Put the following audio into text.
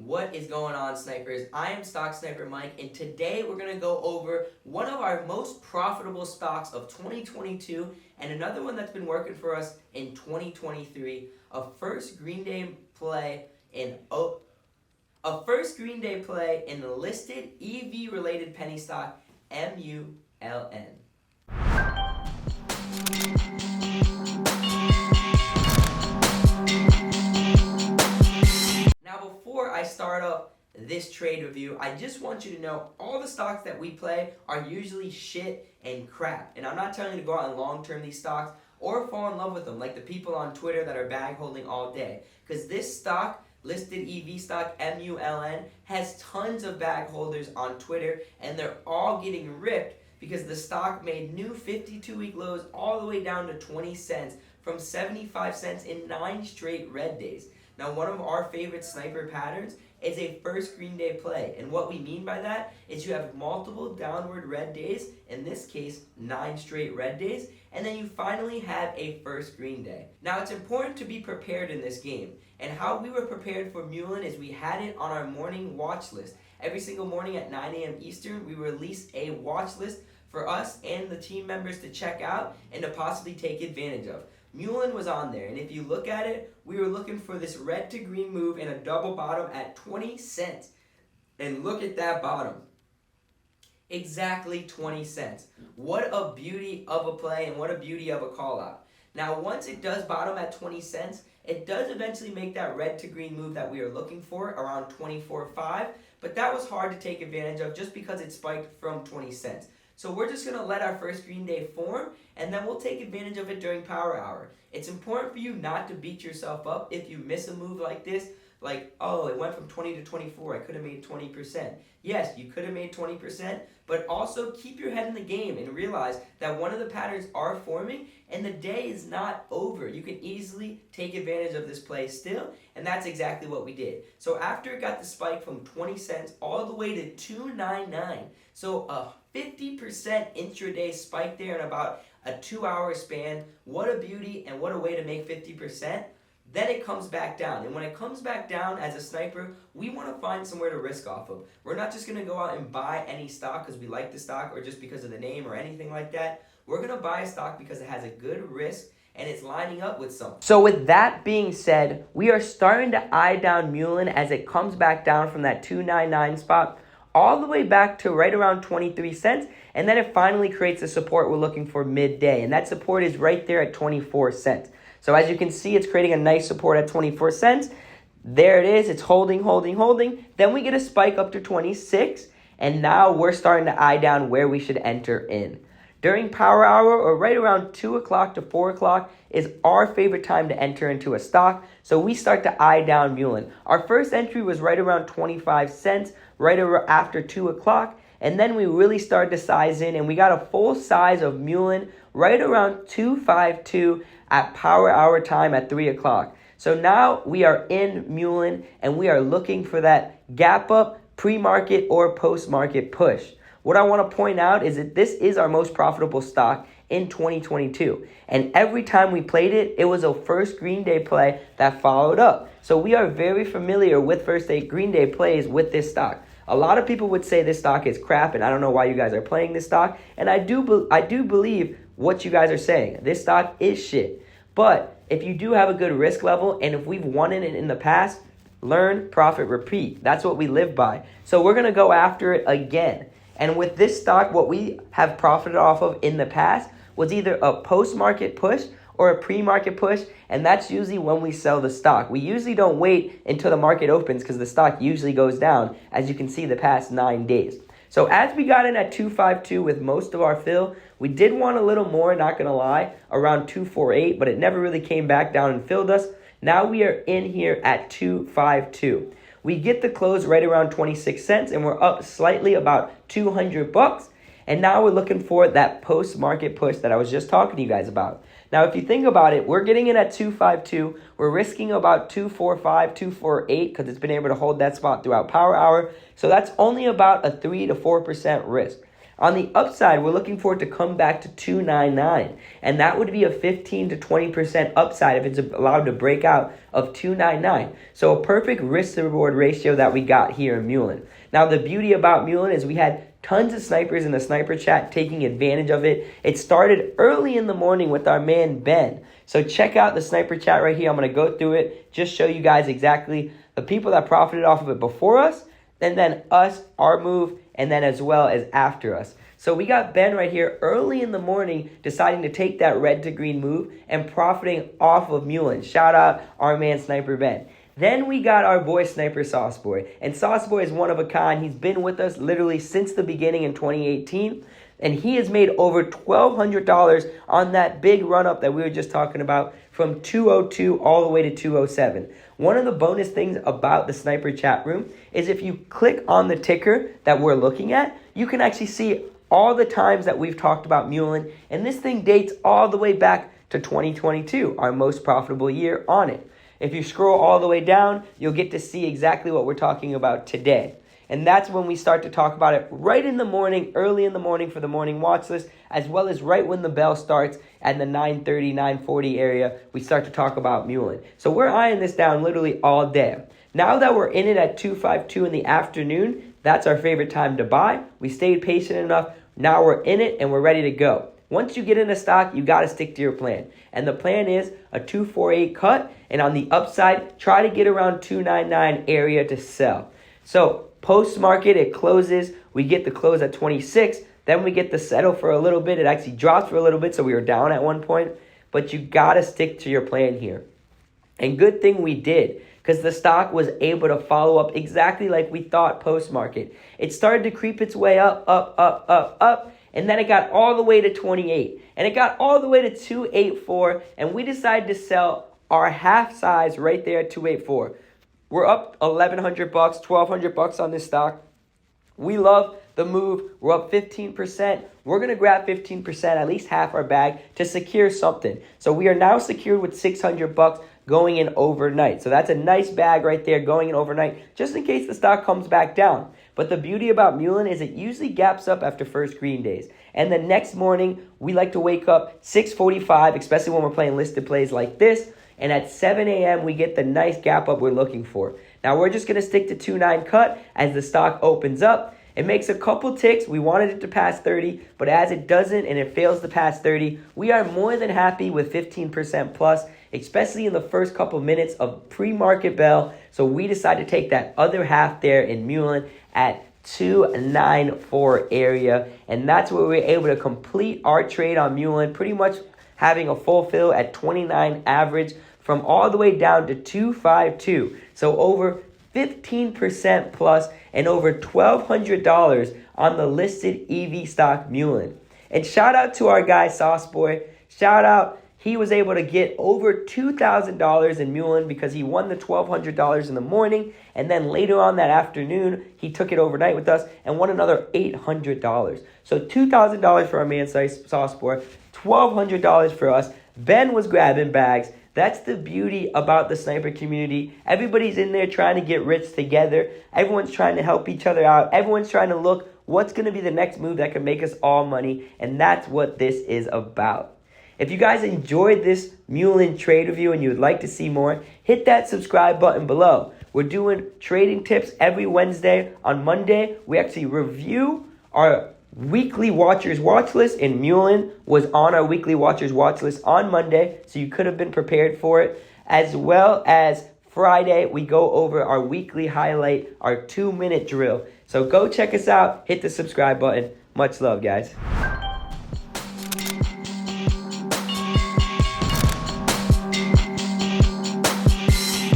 What is going on, snipers? I am Stock Sniper Mike, and today we're going to go over one of our most profitable stocks of 2022 and another one that's been working for us in 2023, a first Green Day play in the listed EV related penny stock MULN. Before I start up this trade review, I just want you to know all the stocks that we play are usually shit and crap. And I'm not telling you to go out and long term these stocks or fall in love with them like the people on Twitter that are bag holding all day. Because this stock, listed EV stock MULN, has tons of bag holders on Twitter and they're all getting ripped because the stock made new 52-week lows all the way down to 20 cents from 75 cents in 9 straight red days. Now, one of our favorite sniper patterns is a first Green Day play. And what we mean by that is you have multiple downward red days, in this case, 9 straight red days, and then you finally have a first Green Day. Now, it's important to be prepared in this game. And how we were prepared for MULN is we had it on our morning watch list. Every single morning at 9 a.m. Eastern, we release a watch list for us and the team members to check out and to possibly take advantage of. MULN was on there, and if you look at it, we were looking for this red to green move and a double bottom at 20 cents. And look at that bottom. Exactly 20 cents. What a beauty of a play and what a beauty of a call out. Now, once it does bottom at 20 cents, it does eventually make that red to green move that we are looking for around 24.5, but that was hard to take advantage of just because it spiked from 20 cents. So we're just going to let our first Green Day form, and then we'll take advantage of it during power hour. It's important for you not to beat yourself up if you miss a move like this, like, oh, it went from 20 to 24, I could have made 20%. Yes, you could have made 20%, but also keep your head in the game and realize that one of the patterns are forming and the day is not over. You can easily take advantage of this play still, and that's exactly what we did. So after it got the spike from 20 cents all the way to $2.99, so a 50% intraday spike there in about a 2-hour span. What a beauty and what a way to make 50%. Then it comes back down. And when it comes back down as a sniper, we want to find somewhere to risk off of. We're not just going to go out and buy any stock because we like the stock or just because of the name or anything like that. We're going to buy a stock because it has a good risk and it's lining up with something. So with that being said, we are starting to eye down MULN as it comes back down from that $2.99 spot all the way back to right around 23 cents. And then it finally creates the support we're looking for midday. And that support is right there at 24 cents. So as you can see, it's creating a nice support at 24 cents. There it is. It's holding. Then we get a spike up to 26. And now we're starting to eye down where we should enter in. During power hour or right around 2 o'clock to 4 o'clock is our favorite time to enter into a stock. So we start to eye down MULN. Our first entry was right around 25 cents, right after 2 o'clock. And then we really started to size in and we got a full size of MULN right around 252 at power hour time at 3 o'clock. So now we are in MULN and we are looking for that gap up, pre-market or post-market push. What I want to point out is that this is our most profitable stock in 2022. And every time we played it, it was a first Green Day play that followed up. So we are very familiar with first Green Day plays with this stock. A lot of people would say this stock is crap, and I don't know why you guys are playing this stock. And I do believe what you guys are saying. This stock is shit. But if you do have a good risk level, and if we've won in it in the past, learn, profit, repeat. That's what we live by. So we're going to go after it again. And with this stock, what we have profited off of in the past was either a post-market push or a pre-market push, and that's usually when we sell the stock. We usually don't wait until the market opens because the stock usually goes down, as you can see the past 9 days. So as we got in at 252 with most of our fill, we did want a little more, not going to lie, around 248, but it never really came back down and filled us. Now we are in here at 252. We get the close right around 26 cents, and we're up slightly about $200. And now we're looking for that post-market push that I was just talking to you guys about. Now, if you think about it, we're getting in at 252. We're risking about 245, 248 because it's been able to hold that spot throughout power hour. So that's only about a 3 to 4% risk. On the upside, we're looking for it to come back to 299, and that would be a 15 to 20% upside if it's allowed to break out of 299. So a perfect risk to reward ratio that we got here in MULN. Now the beauty about MULN is we had tons of snipers in the sniper chat taking advantage of it. It started early in the morning with our man Ben. So check out the sniper chat right here. I'm going to go through it, just show you guys exactly the people that profited off of it before us, and then us, our move, and then as well as after us. So we got Ben right here early in the morning deciding to take that red to green move and profiting off of MULN. Shout out our man Sniper Ben. Then we got our boy Sniper Sauce Boy. And Sauce Boy is one of a kind. He's been with us literally since the beginning in 2018. And he has made over $1,200 on that big run up that we were just talking about from 202 all the way to 207. One of the bonus things about the Sniper chat room is if you click on the ticker that we're looking at, you can actually see all the times that we've talked about MULN. And this thing dates all the way back to 2022, our most profitable year on it. If you scroll all the way down, you'll get to see exactly what we're talking about today. And that's when we start to talk about it right in the morning, early in the morning for the morning watch list, as well as right when the bell starts at the 9:30, 9:40 area, we start to talk about MULN. So we're eyeing this down literally all day. Now that we're in it at 252 in the afternoon, that's our favorite time to buy. We stayed patient enough. Now we're in it and we're ready to go. Once you get in a stock, you got to stick to your plan. And the plan is a 248 cut, and on the upside, try to get around 299 area to sell. So post-market, it closes. We get the close at 26. Then we get the settle for a little bit. It actually drops for a little bit, so we were down at one point. But you got to stick to your plan here. And good thing we did, because the stock was able to follow up exactly like we thought post-market. It started to creep its way up, and then it got all the way to 28. And it got all the way to 284, and we decided to sell our half size right there at 284. We're up $1,100, $1,200 on this stock. We love the move. We're up 15%. We're going to grab 15%, at least half our bag, to secure something. So we are now secured with $600 going in overnight. So that's a nice bag right there going in overnight, just in case the stock comes back down. But the beauty about MULN is it usually gaps up after first green days. And the next morning, we like to wake up 6:45, especially when we're playing listed plays like this. And at 7 a.m., we get the nice gap up we're looking for. Now, we're just going to stick to 2.9 cut as the stock opens up. It makes a couple ticks. We wanted it to pass 30, but as it doesn't and it fails to pass 30, we are more than happy with 15% plus, especially in the first couple minutes of pre-market bell. So we decided to take that other half there in MULN at 294 area, and that's where we were able to complete our trade on MULN, pretty much having a full fill at 29 average from all the way down to 252. So over 15% plus and over $1,200 on the listed EV stock MULN. And shout out to our guy Sauce Boy. Shout out. He was able to get over $2,000 in MULN because he won the $1,200 in the morning. And then later on that afternoon, he took it overnight with us and won another $800. So $2,000 for our man Sauce Boy, $1,200 for us. Ben was grabbing bags. That's the beauty about the sniper community. Everybody's in there trying to get rich together. Everyone's trying to help each other out. Everyone's trying to look what's going to be the next move that can make us all money. And that's what this is about. If you guys enjoyed this MULN trade review and you would like to see more, hit that subscribe button below. We're doing trading tips every Wednesday. On Monday, we actually review our weekly watchers watch list, and MULN was on our weekly watchers watch list on Monday, so you could have been prepared for it. As well as Friday, we go over our weekly highlight, our 2-minute drill. So go check us out, hit the subscribe button. Much love, guys.